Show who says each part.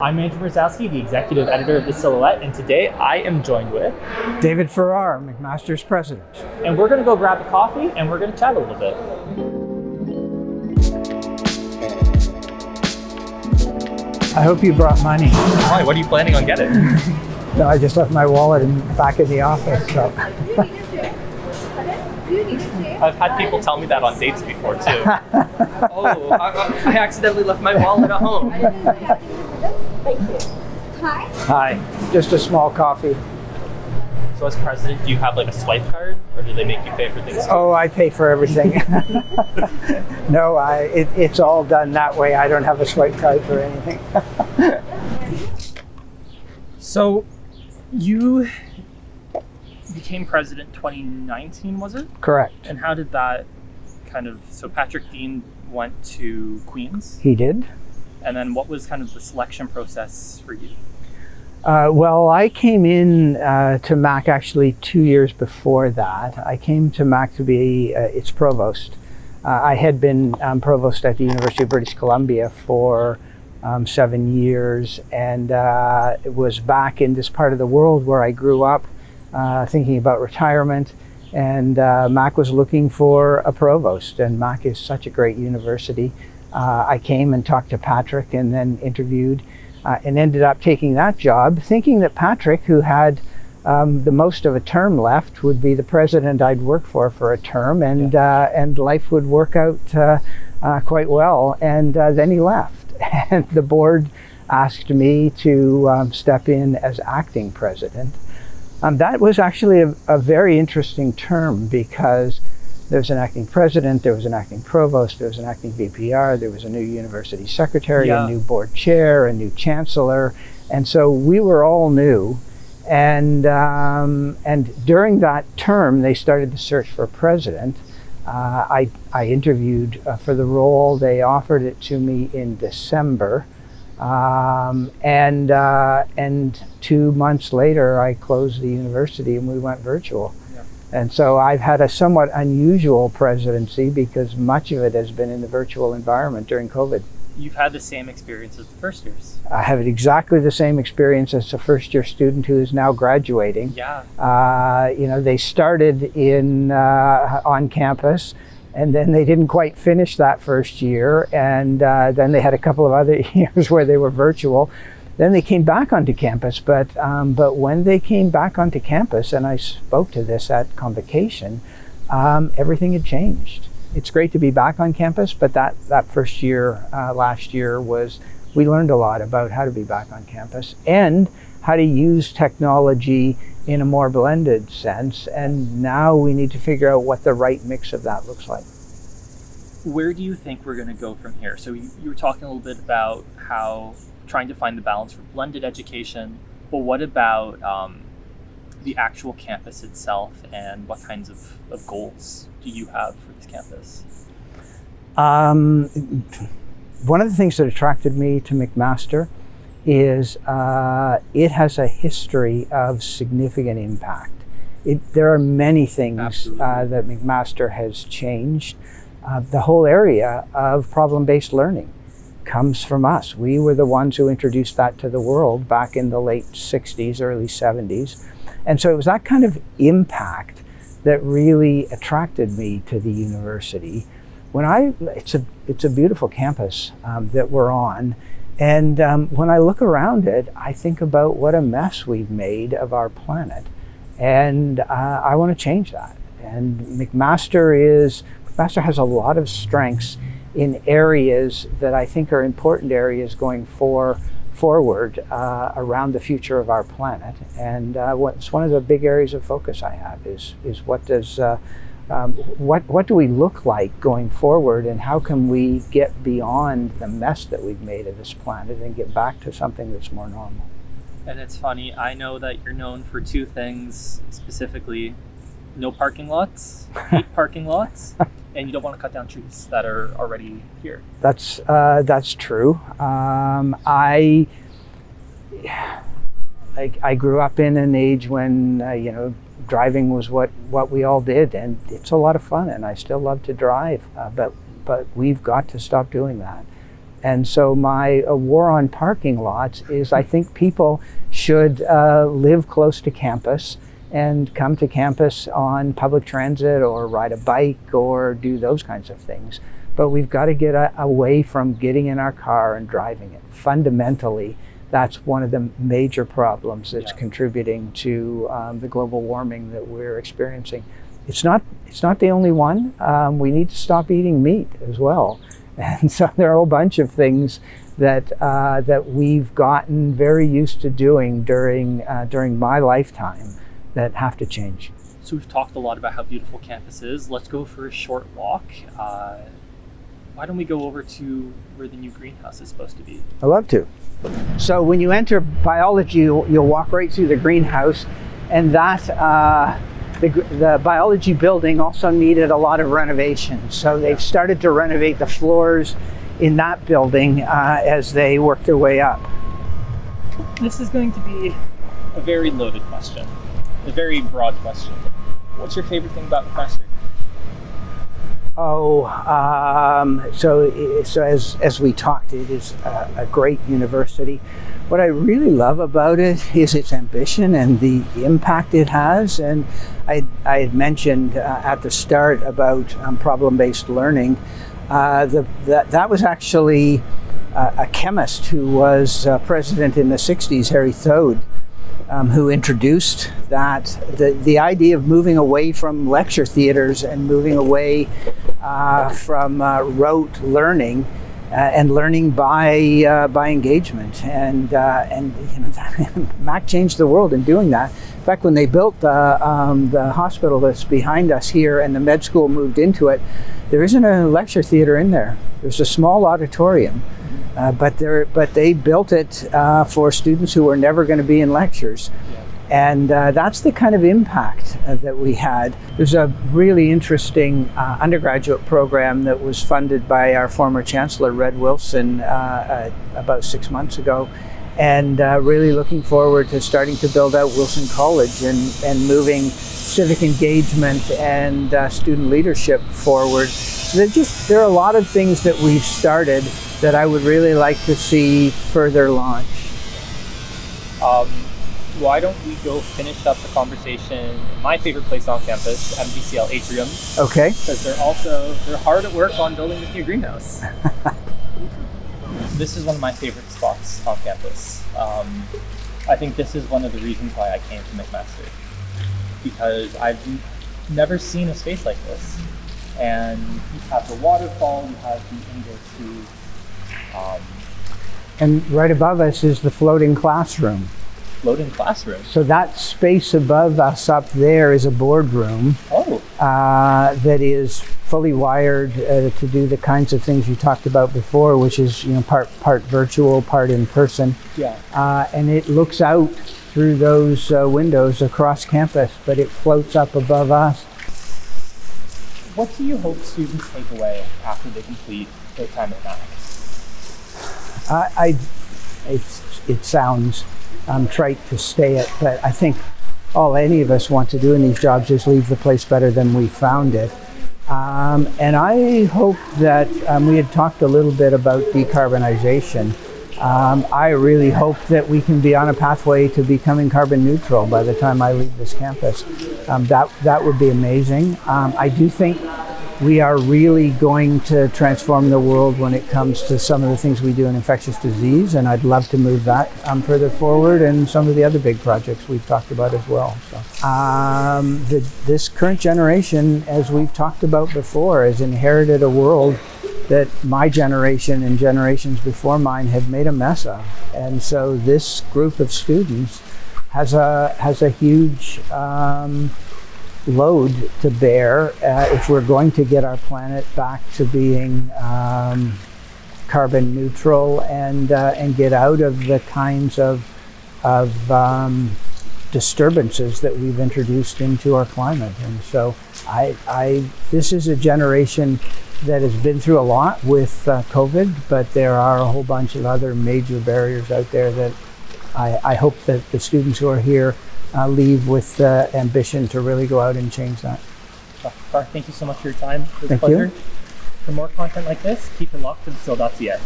Speaker 1: I'm Mrozowski, the executive editor of The Silhouette, and today I am joined with
Speaker 2: David Farrar, McMaster's president.
Speaker 1: And we're going to go grab a coffee and we're going to chat a little bit.
Speaker 2: I hope you brought money.
Speaker 1: Why? What are you planning on getting?
Speaker 2: No, I just left my wallet back in the office. So.
Speaker 1: I've had people tell me that on dates before too. Oh, I accidentally left my wallet at home.
Speaker 3: Thank you. Hi.
Speaker 2: Hi, just a small coffee.
Speaker 1: So as president, do you have like a swipe card, or do they make you pay for things?
Speaker 2: Oh, I pay for everything. No, it's all done that way. I don't have a swipe card for anything.
Speaker 1: So you became president 2019, was it?
Speaker 2: Correct.
Speaker 1: And how did that so Patrick Dean went to Queen's?
Speaker 2: He did.
Speaker 1: And then what was kind of the selection process for you?
Speaker 2: Well, I came in to Mac actually 2 years before that. I came to Mac to be its provost. I had been provost at the University of British Columbia for 7 years, and it was back in this part of the world where I grew up, thinking about retirement. And Mac was looking for a provost, and Mac is such a great university. I came and talked to Patrick and then interviewed and ended up taking that job, thinking that Patrick, who had the most of a term left, would be the president I'd work for a term, and life would work out quite well. And then he left, and the board asked me to step in as acting president. That was actually a very interesting term, because there was an acting president, there was an acting provost, there was an acting VPR, there was a new university secretary, a new board chair, a new chancellor, and so we were all new. And during that term, they started the search for a president. I interviewed for the role. They offered it to me in December, and 2 months later, I closed the university and we went virtual. And so I've had a somewhat unusual presidency, because much of it has been in the virtual environment during COVID.
Speaker 1: You've had the same experience as the first years.
Speaker 2: I have exactly the same experience as a first year student who is now graduating.
Speaker 1: Yeah.
Speaker 2: They started on campus, and then they didn't quite finish that first year. And then they had a couple of other years where they were virtual. Then they came back onto campus, but when they came back onto campus, and I spoke to this at convocation, everything had changed. It's great to be back on campus, but that first year, last year, we learned a lot about how to be back on campus and how to use technology in a more blended sense. And now we need to figure out what the right mix of that looks like.
Speaker 1: Where do you think we're going to go from here? So you were talking a little bit about how trying to find the balance for blended education, but what about the actual campus itself, and what kinds of goals do you have for this campus?
Speaker 2: One of the things that attracted me to McMaster is it has a history of significant impact. There are many things that McMaster has changed. The whole area of problem-based learning comes from us. We were the ones who introduced that to the world back in the late 60s, early 70s. And so it was that kind of impact that really attracted me to the university. It's a beautiful campus that we're on. And when I look around it, I think about what a mess we've made of our planet. And I want to change that. And McMaster has a lot of strengths in areas that I think are important areas going forward around the future of our planet. And it's one of the big areas of focus I have is what do we look like going forward, and how can we get beyond the mess that we've made of this planet and get back to something that's more normal.
Speaker 1: And it's funny, I know that you're known for two things specifically: no parking lots, 8 parking lots, and you don't want to cut down trees that are already here. That's
Speaker 2: true. I grew up in an age when driving was what we all did, and it's a lot of fun, and I still love to drive. But we've got to stop doing that. And so my war on parking lots is I think people should live close to campus and come to campus on public transit or ride a bike or do those kinds of things. But we've got to get away from getting in our car and driving it. Fundamentally, that's one of the major problems that's contributing to the global warming that we're experiencing. It's not the only one. We need to stop eating meat as well. And so there are a whole bunch of things that we've gotten very used to doing during my lifetime that have to change.
Speaker 1: So we've talked a lot about how beautiful campus is. Let's go for a short walk. Why don't we go over to where the new greenhouse is supposed to be?
Speaker 2: I'd love to. So when you enter biology, you'll walk right through the greenhouse, and that the biology building also needed a lot of renovation. So they've started to renovate the floors in that building as they work their way up.
Speaker 1: This is going to be a very loaded question, a very broad question. What's your favorite thing about McMaster?
Speaker 2: So as we talked, it is a great university. What I really love about it is its ambition and the impact it has. And I had mentioned at the start about problem-based learning. That was actually a chemist who was president in the 60s, Harry Thode, who introduced the idea of moving away from lecture theaters and moving away from rote learning and learning by engagement. And Mac changed the world in doing that. In fact, when they built the hospital that's behind us here and the med school moved into it, there isn't a lecture theater in there. There's a small auditorium. But they built it for students who were never going to be in lectures. And that's the kind of impact that we had. There's a really interesting undergraduate program that was funded by our former chancellor, Red Wilson, about 6 months ago. And really looking forward to starting to build out Wilson College and moving civic engagement and student leadership forward. There are a lot of things that we've started that I would really like to see further launch.
Speaker 1: Why don't we go finish up the conversation in my favorite place on campus, MVCL Atrium.
Speaker 2: Okay.
Speaker 1: Because they're hard at work on building this new greenhouse. This is one of my favorite spots on campus. I think this is one of the reasons why I came to McMaster, because I've never seen a space like this. And you have the waterfall, you have the indoor tube.
Speaker 2: And right above us is the floating classroom.
Speaker 1: Floating classroom?
Speaker 2: So that space above us up there is a boardroom.
Speaker 1: Oh.
Speaker 2: That is fully wired to do the kinds of things you talked about before, which is part virtual, part in person.
Speaker 1: Yeah.
Speaker 2: And it looks out through those windows across campus, but it floats up above us.
Speaker 1: What do you hope students take away after they complete their time at Mac?
Speaker 2: It sounds trite to say it, but I think all any of us want to do in these jobs is leave the place better than we found it. And I hope that we had talked a little bit about decarbonization. I really hope that we can be on a pathway to becoming carbon neutral by the time I leave this campus. That would be amazing. I do think we are really going to transform the world when it comes to some of the things we do in infectious disease, and I'd love to move that further forward, and some of the other big projects we've talked about as well. So, this current generation, as we've talked about before, has inherited a world that my generation and generations before mine had made a mess of, and so this group of students has a huge load to bear if we're going to get our planet back to being carbon neutral and get out of the kinds of disturbances that we've introduced into our climate. And so this is a generation that has been through a lot with COVID, but there are a whole bunch of other major barriers out there that I hope that the students who are here leave with the ambition to really go out and change that.
Speaker 1: Dr. Farrar, thank you so much for your time. It was
Speaker 2: Thank
Speaker 1: a pleasure.
Speaker 2: you.
Speaker 1: For more content like this, keep it locked to thesil.ca.